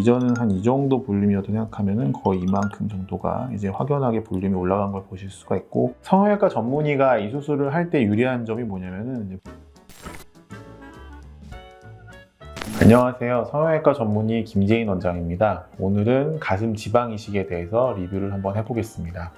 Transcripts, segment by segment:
이전은 한 이 정도 볼륨이었다고 생각하면은 거의 이만큼 정도가 이제 확연하게 볼륨이 올라간 걸 보실 수가 있고, 성형외과 전문의가 이 수술을 할 때 유리한 점이 뭐냐면은 이제 안녕하세요. 성형외과 전문의 김재인 원장입니다. 오늘은 가슴 지방 이식에 대해서 리뷰를 한번 해보겠습니다.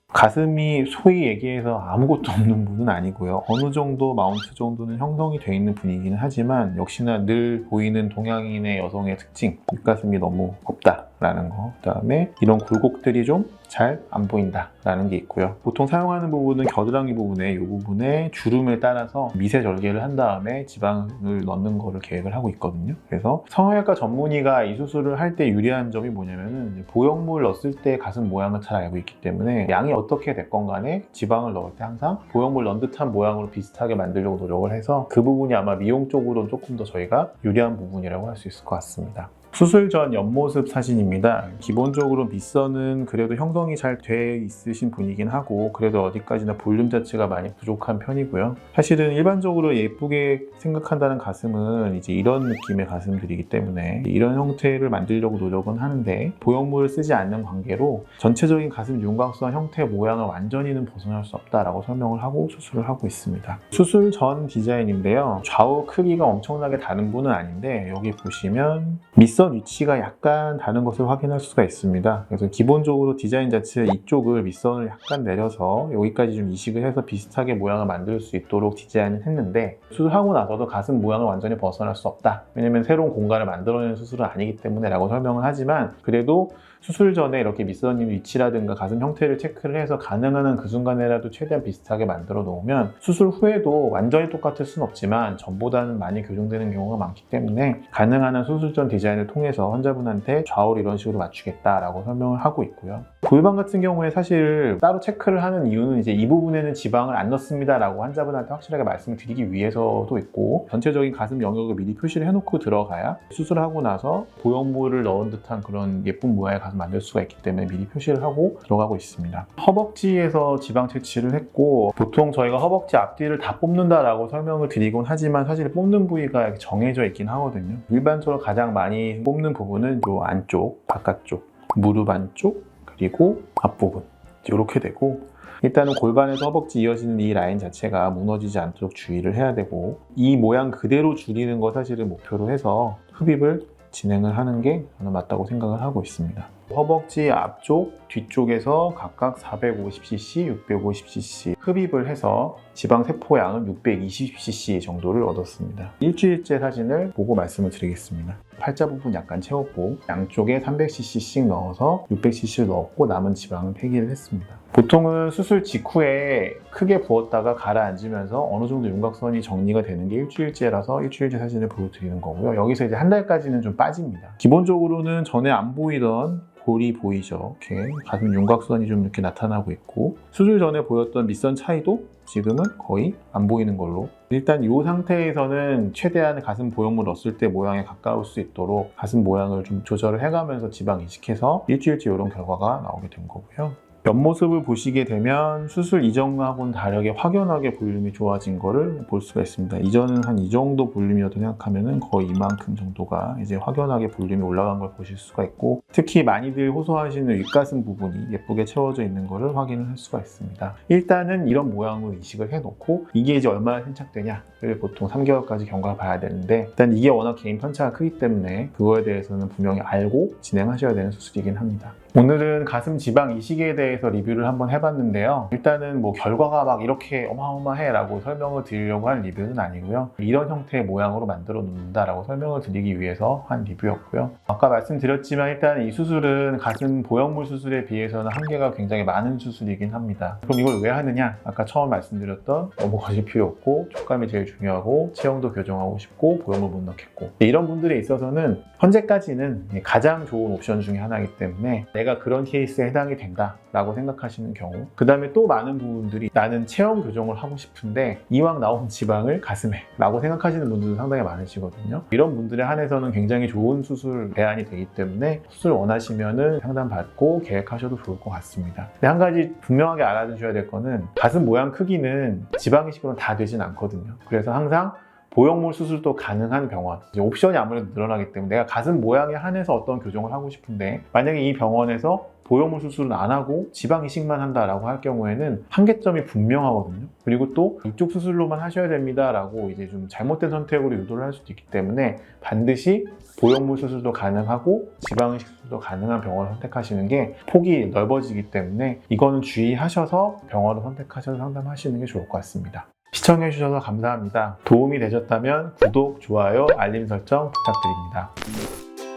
가슴이 소위 얘기해서 아무것도 없는 분은 아니고요. 어느 정도 마운트 정도는 형성이 되어 있는 분이기는 하지만 역시나 늘 보이는 동양인의 여성의 특징, 윗가슴이 너무 없다라는 거, 그 다음에 이런 굴곡들이 좀 잘 안 보인다라는 게 있고요. 보통 사용하는 부분은 겨드랑이 부분에 이 부분에 주름을 따라서 미세 절개를 한 다음에 지방을 넣는 거를 계획을 하고 있거든요. 그래서 성형외과 전문의가 이 수술을 할 때 유리한 점이 뭐냐면은 보형물 넣었을 때 가슴 모양을 잘 알고 있기 때문에 양이 어떻게 됐건 간에 지방을 넣을 때 항상 보형물 넣은 듯한 모양으로 비슷하게 만들려고 노력을 해서 그 부분이 아마 미용 쪽으로는 조금 더 저희가 유리한 부분이라고 할 수 있을 것 같습니다. 수술 전 옆모습 사진입니다. 기본적으로 밑선은 그래도 형성이 잘 돼 있으신 분이긴 하고 그래도 어디까지나 볼륨 자체가 많이 부족한 편이고요. 사실은 일반적으로 예쁘게 생각한다는 가슴은 이제 이런 느낌의 가슴들이기 때문에 이런 형태를 만들려고 노력은 하는데 보형물을 쓰지 않는 관계로 전체적인 가슴 윤곽선 형태 모양을 완전히는 벗어날 수 없다라고 설명을 하고 수술을 하고 있습니다. 수술 전 디자인인데요. 좌우 크기가 엄청나게 다른 분은 아닌데 여기 보시면 밑선 위치가 약간 다른 것을 확인할 수가 있습니다. 그래서 기본적으로 디자인 자체 이쪽을 밑선을 약간 내려서 여기까지 좀 이식을 해서 비슷하게 모양을 만들 수 있도록 디자인을 했는데 수술하고 나서도 가슴 모양을 완전히 벗어날 수 없다. 왜냐면 새로운 공간을 만들어내는 수술은 아니기 때문에 라고 설명을 하지만 그래도 수술 전에 이렇게 밑선 위치라든가 가슴 형태를 체크를 해서 가능한 한 그 순간에라도 최대한 비슷하게 만들어 놓으면 수술 후에도 완전히 똑같을 순 없지만 전보다는 많이 교정되는 경우가 많기 때문에 가능한 한 수술 전 디자인을 통해서 환자분한테 좌우를 이런 식으로 맞추겠다라고 설명을 하고 있고요. 골반 같은 경우에 사실 따로 체크를 하는 이유는 이제 이 부분에는 지방을 안 넣습니다 라고 환자분한테 확실하게 말씀을 드리기 위해서도 있고 전체적인 가슴 영역을 미리 표시를 해놓고 들어가야 수술하고 나서 보형물을 넣은 듯한 그런 예쁜 모양의 가슴 만들 수가 있기 때문에 미리 표시를 하고 들어가고 있습니다. 허벅지에서 지방 채취를 했고 보통 저희가 허벅지 앞뒤를 다 뽑는다라고 설명을 드리곤 하지만 사실 뽑는 부위가 정해져 있긴 하거든요. 일반적으로 가장 많이 뽑는 부분은 이 안쪽, 바깥쪽, 무릎 안쪽, 그리고 앞부분 이렇게 되고 일단은 골반에서 허벅지 이어지는 이 라인 자체가 무너지지 않도록 주의를 해야 되고 이 모양 그대로 줄이는 거 사실을 목표로 해서 흡입을 진행을 하는 게 저는 맞다고 생각을 하고 있습니다. 허벅지 앞쪽, 뒤쪽에서 각각 450cc, 650cc 흡입을 해서 지방 세포량은 620cc 정도를 얻었습니다. 일주일째 사진을 보고 말씀을 드리겠습니다. 팔자 부분 약간 채웠고 양쪽에 300cc씩 넣어서 600cc를 넣었고 남은 지방을 폐기를 했습니다. 보통은 수술 직후에 크게 부었다가 가라앉으면서 어느 정도 윤곽선이 정리가 되는 게 일주일째라서 일주일째 사진을 보여드리는 거고요. 여기서 이제 한 달까지는 좀 빠집니다. 기본적으로는 전에 안 보이던 골이 보이죠. 이렇게 가슴 윤곽선이 좀 이렇게 나타나고 있고 수술 전에 보였던 밑선 차이도 지금은 거의 안 보이는 걸로 일단 이 상태에서는 최대한 가슴 보형물 넣었을 때 모양에 가까울 수 있도록 가슴 모양을 좀 조절을 해가면서 지방 이식해서 일주일째 이런 결과가 나오게 된 거고요. 옆모습을 보시게 되면 수술 이전하고는 다르게 확연하게 볼륨이 좋아진 거를 볼 수가 있습니다. 이전은 한 이 정도 볼륨이었다고 생각하면은 거의 이만큼 정도가 이제 확연하게 볼륨이 올라간 걸 보실 수가 있고 특히 많이들 호소하시는 윗가슴 부분이 예쁘게 채워져 있는 거를 확인을 할 수가 있습니다. 일단은 이런 모양으로 이식을 해놓고 이게 이제 얼마나 생착되냐를 보통 3개월까지 경과를 봐야 되는데 일단 이게 워낙 개인 편차가 크기 때문에 그거에 대해서는 분명히 알고 진행하셔야 되는 수술이긴 합니다. 오늘은 가슴 지방 이식에 대해서 리뷰를 한번 해봤는데요. 일단은 뭐 결과가 막 이렇게 어마어마해 라고 설명을 드리려고 한 리뷰는 아니고요. 이런 형태의 모양으로 만들어 놓는다 라고 설명을 드리기 위해서 한 리뷰였고요. 아까 말씀드렸지만 일단 이 수술은 가슴 보형물 수술에 비해서는 한계가 굉장히 많은 수술이긴 합니다. 그럼 이걸 왜 하느냐? 아까 처음 말씀드렸던 너무 거실 필요 없고 촉감이 제일 중요하고 체형도 교정하고 싶고 보형물 못 넣겠고 이런 분들에 있어서는 현재까지는 가장 좋은 옵션 중에 하나이기 때문에 내가 그런 케이스에 해당이 된다 라고 생각하시는 경우 그 다음에 또 많은 분들이 나는 체형 교정을 하고 싶은데 이왕 나온 지방을 가슴에 라고 생각하시는 분들도 상당히 많으시거든요. 이런 분들에 한해서는 굉장히 좋은 수술 대안이 되기 때문에 수술 원하시면 상담받고 계획하셔도 좋을 것 같습니다. 근데 한 가지 분명하게 알아두셔야 될 거는 가슴 모양 크기는 지방 이식으로는 다 되진 않거든요. 그래서 항상 보형물 수술도 가능한 병원, 이제 옵션이 아무래도 늘어나기 때문에 내가 가슴 모양에 한해서 어떤 교정을 하고 싶은데 만약에 이 병원에서 보형물 수술은 안 하고 지방 이식만 한다라고 할 경우에는 한계점이 분명하거든요. 그리고 또 이쪽 수술로만 하셔야 됩니다라고 이제 좀 잘못된 선택으로 유도를 할 수도 있기 때문에 반드시 보형물 수술도 가능하고 지방 이식 수술도 가능한 병원을 선택하시는 게 폭이 넓어지기 때문에 이거는 주의하셔서 병원을 선택하셔서 상담하시는 게 좋을 것 같습니다. 시청해주셔서 감사합니다. 도움이 되셨다면 구독, 좋아요, 알림 설정 부탁드립니다.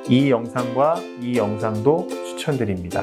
이 영상과 이 영상도 추천드립니다.